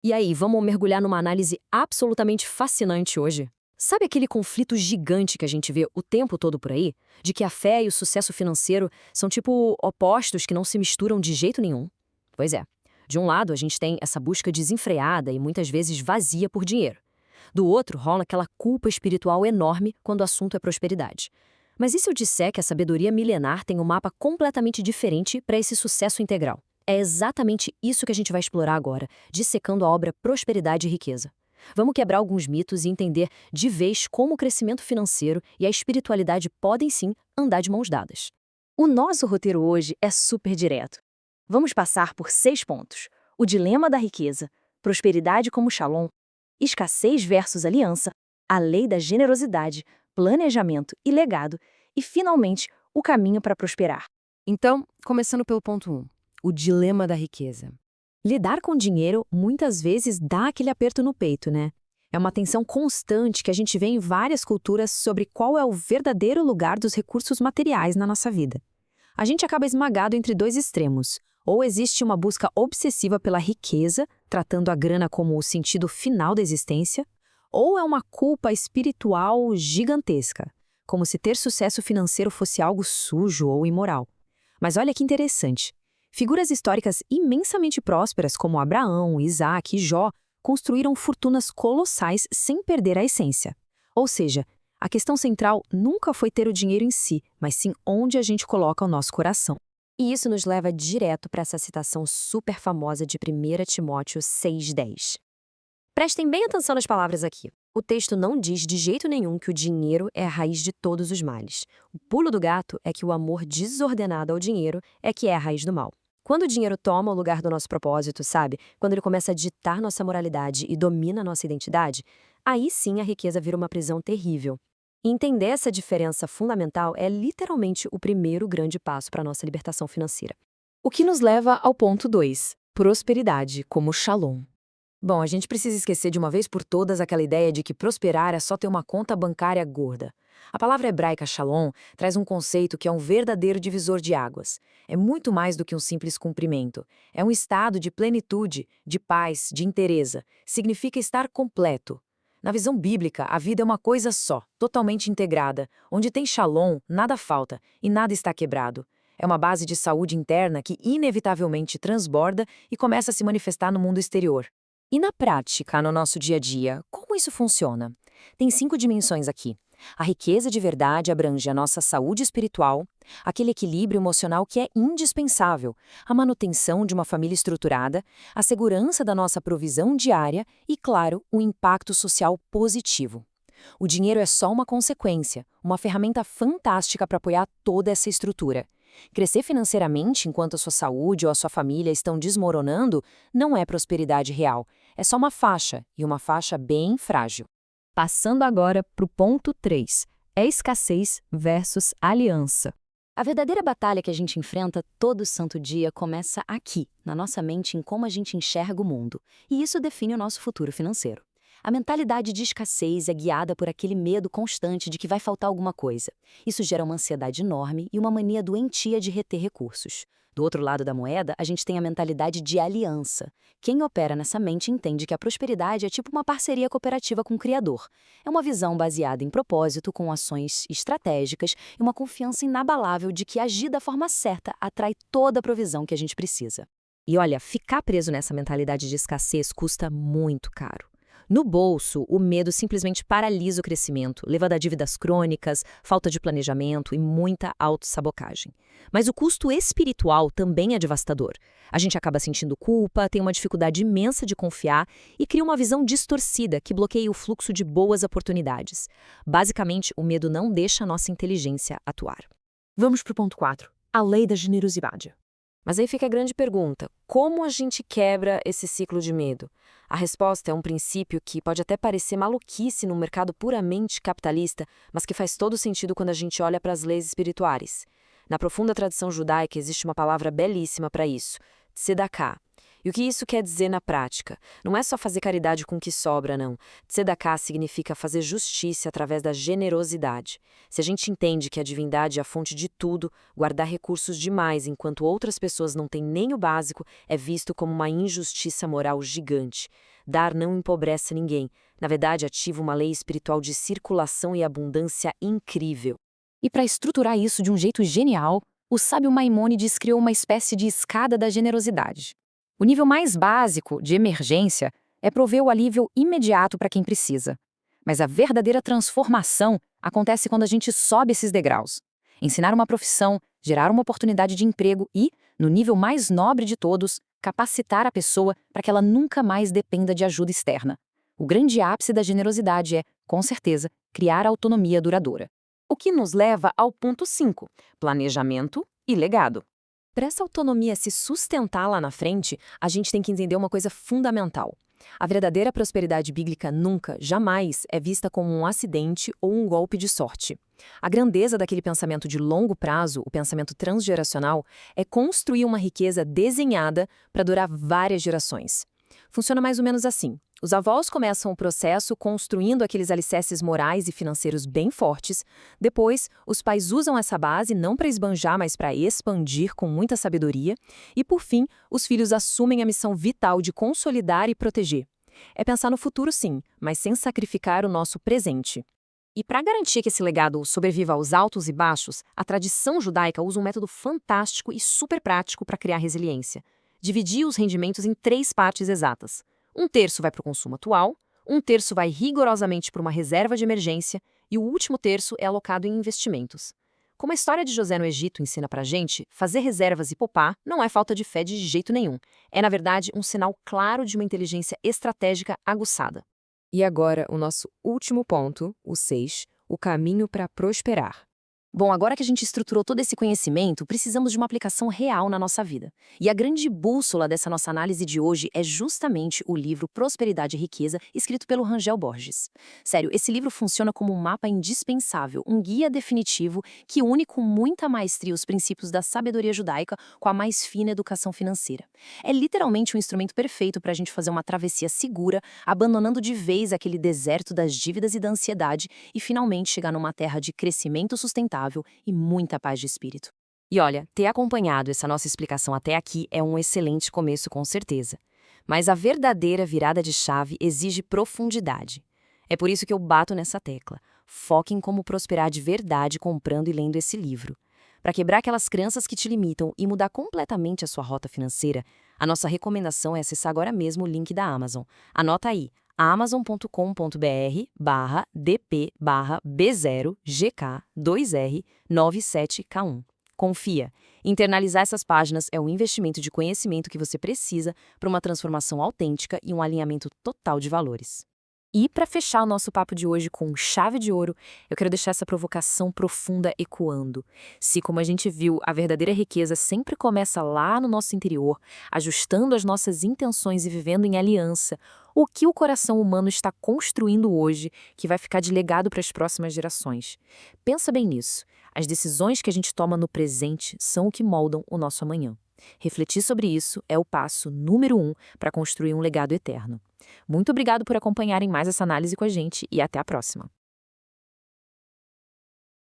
E aí, vamos mergulhar numa análise absolutamente fascinante hoje? Sabe aquele conflito gigante que a gente vê o tempo todo por aí? De que a fé e o sucesso financeiro são tipo opostos que não se misturam de jeito nenhum? Pois é. De um lado, a gente tem essa busca desenfreada e muitas vezes vazia por dinheiro. Do outro, rola aquela culpa espiritual enorme quando o assunto é prosperidade. Mas e se eu disser que a sabedoria milenar tem um mapa completamente diferente para esse sucesso integral? É exatamente isso que a gente vai explorar agora, dissecando a obra Prosperidade e Riqueza. Vamos quebrar alguns mitos e entender de vez como o crescimento financeiro e a espiritualidade podem sim andar de mãos dadas. O nosso roteiro hoje é super direto. Vamos passar por 6 pontos: o dilema da riqueza, prosperidade como Shalom, escassez versus aliança, a lei da generosidade, planejamento e legado, e, finalmente, o caminho para prosperar. Então, começando pelo ponto 1, o dilema da riqueza. Lidar com dinheiro muitas vezes dá aquele aperto no peito, né? É uma tensão constante que a gente vê em várias culturas sobre qual é o verdadeiro lugar dos recursos materiais na nossa vida. A gente acaba esmagado entre dois extremos. Ou existe uma busca obsessiva pela riqueza, tratando a grana como o sentido final da existência, ou é uma culpa espiritual gigantesca, como se ter sucesso financeiro fosse algo sujo ou imoral. Mas olha que interessante. Figuras históricas imensamente prósperas como Abraão, Isaac e Jó construíram fortunas colossais sem perder a essência. Ou seja, a questão central nunca foi ter o dinheiro em si, mas sim onde a gente coloca o nosso coração. E isso nos leva direto para essa citação super famosa de 1 Timóteo 6,10. Prestem bem atenção nas palavras aqui. O texto não diz de jeito nenhum que o dinheiro é a raiz de todos os males. O pulo do gato é que o amor desordenado ao dinheiro é que é a raiz do mal. Quando o dinheiro toma o lugar do nosso propósito, sabe? Quando ele começa a ditar nossa moralidade e domina nossa identidade, aí sim a riqueza vira uma prisão terrível. E entender essa diferença fundamental é literalmente o primeiro grande passo para a nossa libertação financeira. O que nos leva ao ponto 2, prosperidade como Shalom. Bom, a gente precisa esquecer de uma vez por todas aquela ideia de que prosperar é só ter uma conta bancária gorda. A palavra hebraica shalom traz um conceito que é um verdadeiro divisor de águas. É muito mais do que um simples cumprimento. É um estado de plenitude, de paz, de inteireza. Significa estar completo. Na visão bíblica, a vida é uma coisa só, totalmente integrada. Onde tem shalom, nada falta e nada está quebrado. É uma base de saúde interna que inevitavelmente transborda e começa a se manifestar no mundo exterior. E na prática, no nosso dia a dia, como isso funciona? Tem 5 dimensões aqui. A riqueza de verdade abrange a nossa saúde espiritual, aquele equilíbrio emocional que é indispensável, a manutenção de uma família estruturada, a segurança da nossa provisão diária e, claro, um impacto social positivo. O dinheiro é só uma consequência, uma ferramenta fantástica para apoiar toda essa estrutura. Crescer financeiramente enquanto a sua saúde ou a sua família estão desmoronando não é prosperidade real. É só uma faixa, e uma faixa bem frágil. Passando agora para o ponto 3, é escassez versus aliança. A verdadeira batalha que a gente enfrenta todo santo dia começa aqui, na nossa mente, em como a gente enxerga o mundo. E isso define o nosso futuro financeiro. A mentalidade de escassez é guiada por aquele medo constante de que vai faltar alguma coisa. Isso gera uma ansiedade enorme e uma mania doentia de reter recursos. Do outro lado da moeda, a gente tem a mentalidade de aliança. Quem opera nessa mente entende que a prosperidade é tipo uma parceria cooperativa com o Criador. É uma visão baseada em propósito, com ações estratégicas e uma confiança inabalável de que agir da forma certa atrai toda a provisão que a gente precisa. E olha, ficar preso nessa mentalidade de escassez custa muito caro. No bolso, o medo simplesmente paralisa o crescimento, levando a dívidas crônicas, falta de planejamento e muita autossabotagem. Mas o custo espiritual também é devastador. A gente acaba sentindo culpa, tem uma dificuldade imensa de confiar e cria uma visão distorcida que bloqueia o fluxo de boas oportunidades. Basicamente, o medo não deixa a nossa inteligência atuar. Vamos para o ponto 4, a lei da generosidade. Mas aí fica a grande pergunta: como a gente quebra esse ciclo de medo? A resposta é um princípio que pode até parecer maluquice num mercado puramente capitalista, mas que faz todo sentido quando a gente olha para as leis espirituais. Na profunda tradição judaica existe uma palavra belíssima para isso: tzedakah. E o que isso quer dizer na prática? Não é só fazer caridade com o que sobra, não. Tzedakah significa fazer justiça através da generosidade. Se a gente entende que a divindade é a fonte de tudo, guardar recursos demais enquanto outras pessoas não têm nem o básico é visto como uma injustiça moral gigante. Dar não empobrece ninguém. Na verdade, ativa uma lei espiritual de circulação e abundância incrível. E para estruturar isso de um jeito genial, o sábio Maimônides criou uma espécie de escada da generosidade. O nível mais básico, de emergência, é prover o alívio imediato para quem precisa. Mas a verdadeira transformação acontece quando a gente sobe esses degraus. Ensinar uma profissão, gerar uma oportunidade de emprego e, no nível mais nobre de todos, capacitar a pessoa para que ela nunca mais dependa de ajuda externa. O grande ápice da generosidade é, com certeza, criar autonomia duradoura. O que nos leva ao ponto 5, planejamento e legado. Para essa autonomia se sustentar lá na frente, a gente tem que entender uma coisa fundamental. A verdadeira prosperidade bíblica nunca, jamais, é vista como um acidente ou um golpe de sorte. A grandeza daquele pensamento de longo prazo, o pensamento transgeracional, é construir uma riqueza desenhada para durar várias gerações. Funciona mais ou menos assim. Os avós começam o processo construindo aqueles alicerces morais e financeiros bem fortes. Depois, os pais usam essa base não para esbanjar, mas para expandir com muita sabedoria. E, por fim, os filhos assumem a missão vital de consolidar e proteger. É pensar no futuro, sim, mas sem sacrificar o nosso presente. E para garantir que esse legado sobreviva aos altos e baixos, a tradição judaica usa um método fantástico e super prático para criar resiliência. Dividir os rendimentos em 3 partes exatas. 1/3 vai para o consumo atual, 1/3 vai rigorosamente para uma reserva de emergência e o último terço é alocado em investimentos. Como a história de José no Egito ensina pra gente, fazer reservas e poupar não é falta de fé de jeito nenhum. É, na verdade, um sinal claro de uma inteligência estratégica aguçada. E agora, o nosso último ponto, o 6, o caminho para prosperar. Bom, agora que a gente estruturou todo esse conhecimento, precisamos de uma aplicação real na nossa vida. E a grande bússola dessa nossa análise de hoje é justamente o livro Prosperidade e Riqueza, escrito pelo Rangel Borges. Sério, esse livro funciona como um mapa indispensável, um guia definitivo que une com muita maestria os princípios da sabedoria judaica com a mais fina educação financeira. É literalmente um instrumento perfeito para a gente fazer uma travessia segura, abandonando de vez aquele deserto das dívidas e da ansiedade e finalmente chegar numa terra de crescimento sustentável e muita paz de espírito. E olha, ter acompanhado essa nossa explicação até aqui é um excelente começo, com certeza. Mas a verdadeira virada de chave exige profundidade. É por isso que eu bato nessa tecla. Foque em como prosperar de verdade comprando e lendo esse livro. Para quebrar aquelas crenças que te limitam e mudar completamente a sua rota financeira, a nossa recomendação é acessar agora mesmo o link da Amazon. Anota aí, amazon.com.br/dp/b0gk2r97k1. Confia. Internalizar essas páginas é um investimento de conhecimento que você precisa para uma transformação autêntica e um alinhamento total de valores. E para fechar o nosso papo de hoje com chave de ouro, eu quero deixar essa provocação profunda ecoando. Se, como a gente viu, a verdadeira riqueza sempre começa lá no nosso interior, ajustando as nossas intenções e vivendo em aliança, o que o coração humano está construindo hoje que vai ficar de legado para as próximas gerações? Pensa bem nisso. As decisões que a gente toma no presente são o que moldam o nosso amanhã. Refletir sobre isso é o passo número 1 para construir um legado eterno. Muito obrigado por acompanharem mais essa análise com a gente e até a próxima.